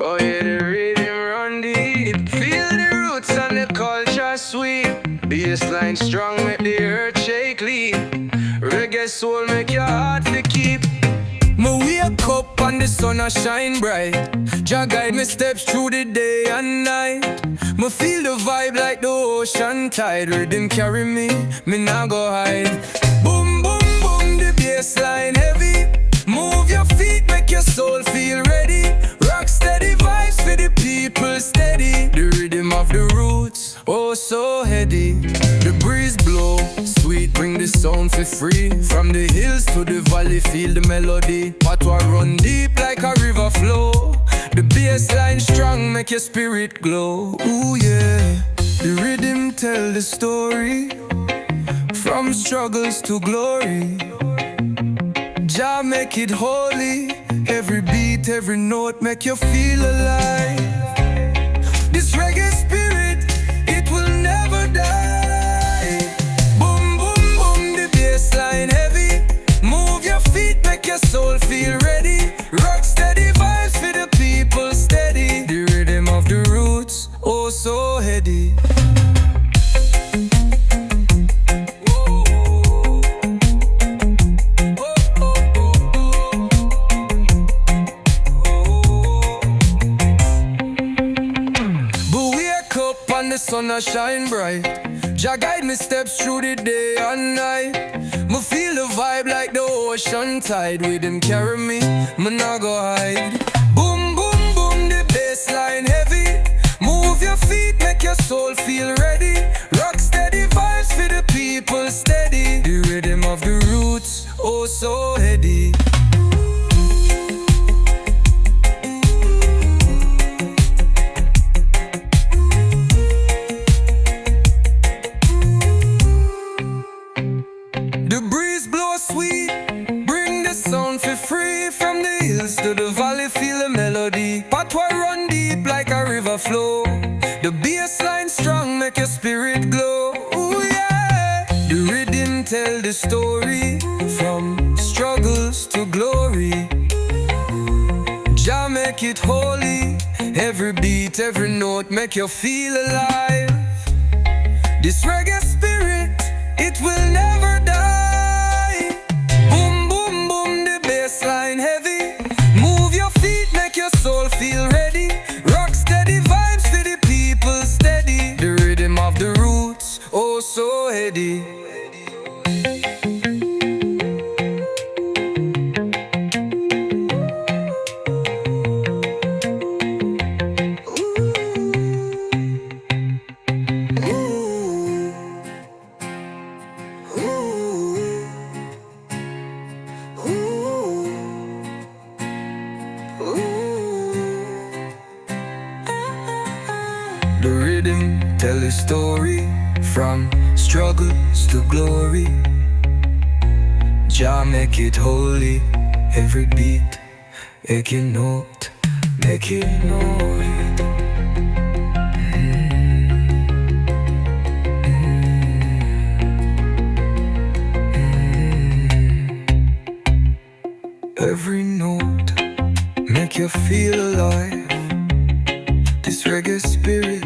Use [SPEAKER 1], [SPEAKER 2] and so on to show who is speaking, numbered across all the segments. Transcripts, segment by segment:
[SPEAKER 1] Oh yeah, the rhythm run deep. Feel the roots and the culture sweet. Bassline strong, make the earth shake leap. Reggae soul make your heart to keep. Me wake up and the sun a shine bright. Jah guide me steps through the day and night. Me feel the vibe like the ocean tide. Rhythm carry me nah go hide. Boom, boom, boom, the bassline heavy. Move your feet, make your soul feel ready. Rock steady vibes for the people steady. The rhythm of the roots, oh so heady. The breeze blow, sweet, bring the sound for free. From the hills to the valley, feel the melody. Patois run deep like a river flow. The bassline strong, make your spirit glow. Ooh yeah, the rhythm tell the story. From struggles to glory, Jah make it holy. Every beat, every note make you feel alive. This reggae spirit, it will never die. Boom, boom, boom, the bassline heavy. Move your feet, make your soul feel ready. Rock steady vibes for the people steady. The rhythm of the roots, oh so heady. And the sun a shine bright. Jah guide me steps through the day and night. Me feel the vibe like the ocean tide. With him carry me nah go hide. Boom, boom, boom, the bassline heavy. Move your feet, make your soul feel ready. Rock steady vibes for the people steady. The rhythm of the roots, oh so heady. The breeze blow sweet, bring the sound for free. From the hills to the valley, feel the melody. Patois run deep like a river flow. The bassline strong, make your spirit glow. Ooh yeah, the rhythm tell the story. From struggles to glory, Jah make it holy. Every beat, every note make you feel alive. This reggae spirit, it will never die. Boom, boom, boom, the bassline heavy. Move your feet, make your soul feel ready. Rock steady vibes for the people steady. The rhythm of the roots, oh so heady. The rhythm tell a story. From struggles to glory, Jah make it holy. Every beat, make it note, make it note. Every note make you feel alive. This reggae spirit,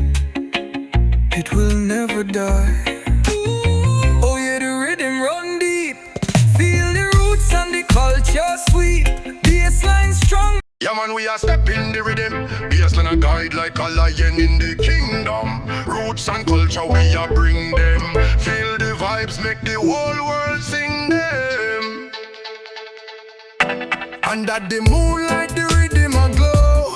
[SPEAKER 1] it will never die. Oh yeah, the rhythm run deep. Feel the roots and the culture sweet. Bassline strong.
[SPEAKER 2] Yeah man, we are stepping the rhythm. Bassline a guide like a lion in the kingdom. Roots and culture we are bring them. Feel the vibes, make the whole world sing them. Under the moonlight, the rhythm a glow.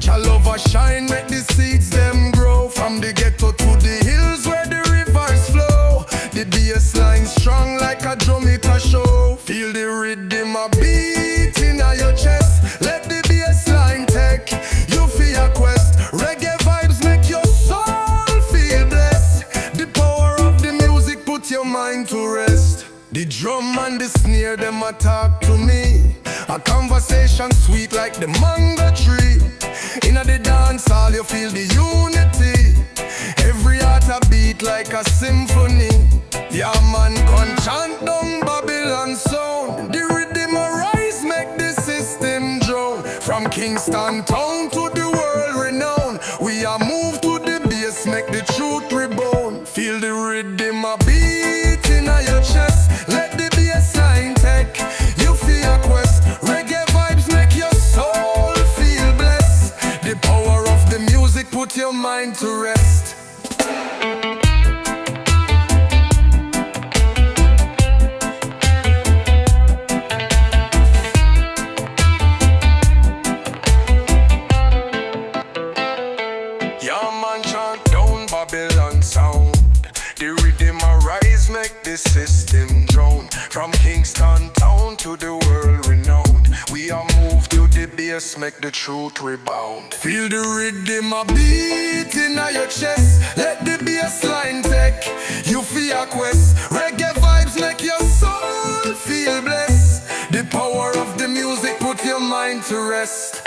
[SPEAKER 2] Jah love a shine, make the seeds them grow. From the ghetto to the hills where the rivers flow. The bassline strong like a drum, it a show. Feel the rhythm a beat in your chest. Let the bassline take you for your quest. Reggae vibes make your soul feel blessed. The power of the music put your mind to rest. The drum and the snare them a talk to me. A conversation sweet like the mango tree. In the dance hall you feel the unity. Every heart a beat like a symphony. Yeah man, come chant down Babylon sound. The rhythm arise, make the system drown. From Kingston town to the world renowned, we are moved to the bass, make the truth rebound. Feel the rhythm a beat in your chest. Let the bass line take you for your quest. Reggae vibes make your soul feel blessed. The power of the music put your mind to rest. Babylon sound, the rhythm arise, make the system drown. From Kingston town to the world renowned, we are moved to the bass, make the truth rebound. Feel the rhythm a beat in your chest. Let the bass line take you for your quest. Reggae vibes make your soul feel blessed. The power of the music put your mind to rest.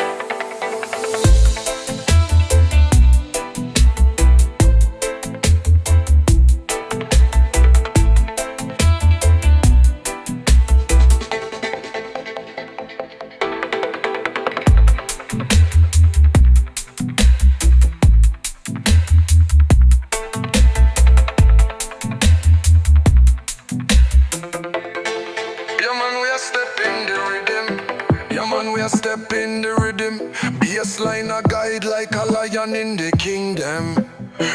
[SPEAKER 2] Step in the rhythm, bassline a guide like a lion in the kingdom.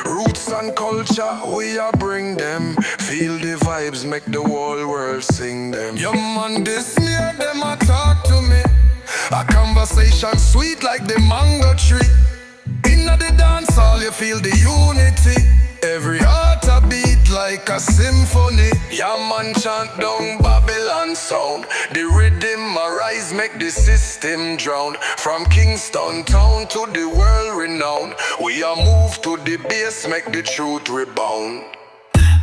[SPEAKER 2] Roots and culture, we a bring them. Feel the vibes, make the whole world sing them. Yeah man, this near them a talk to me. A conversation sweet like the mango tree. Inna the dance hall you feel the unity. Every heart a beat like a symphony. Yeah man, chant down Babylon sound. The rhythm arise, make the system drown. From Kingston town to the world renowned, we are moved to the bass, make the truth rebound.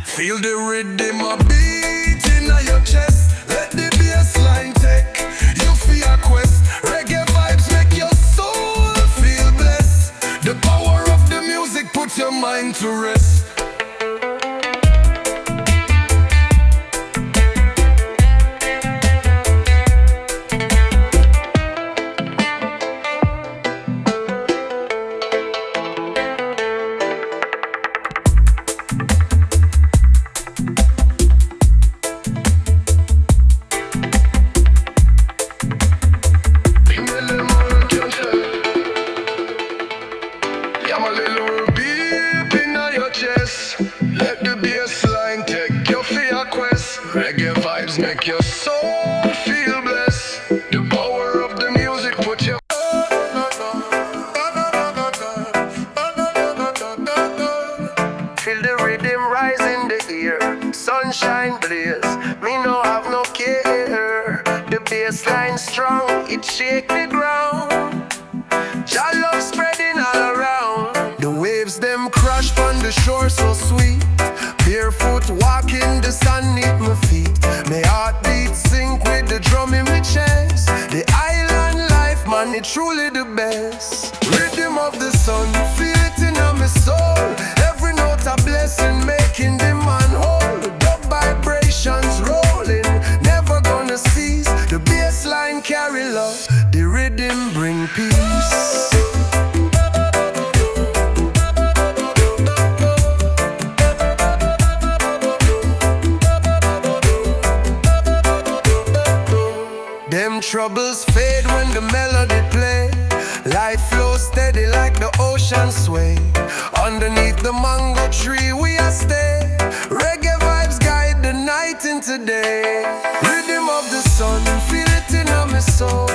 [SPEAKER 2] Feel the rhythm a beat in your chest. Let the bass line take you for your quest. Reggae vibes make your soul feel blessed. The power of the music put your mind to rest. Let the bass line take you for your quest. Reggae vibes make your soul feel blessed. The power of the music put your feel the rhythm rise in the ear. Sunshine blaze, me no have no care. The bass line strong, it shake the ground. Jah love spreading all around. The waves them crash on the shore so sweet. Barefoot walking, the sun neath my feet. My heartbeat sync with the drum in my chest. The island life, man, it truly the best. Rhythm of the sun, feel it in my soul. Every note a blessing, making the man whole. Dub vibrations rolling, never gonna cease. The bass line carry love, the rhythm bring peace. Them troubles fade when the melody play. Life flows steady like the ocean sway. Underneath the mango tree we are stay. Reggae vibes guide the night into day. Rhythm of the sun, feel it in my soul.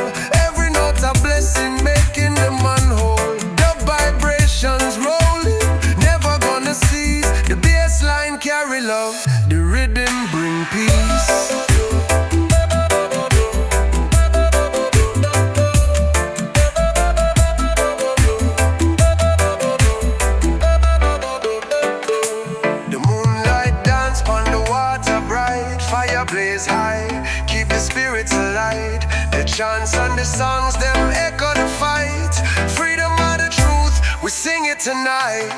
[SPEAKER 2] Every note a blessing, making the man whole. Dub vibrations rolling, never gonna cease. The bass line carry love, the rhythm bring peace. Blaze high, keep the spirits alight. The chants and the songs, them echo the fight. Freedom of the truth, we sing it tonight.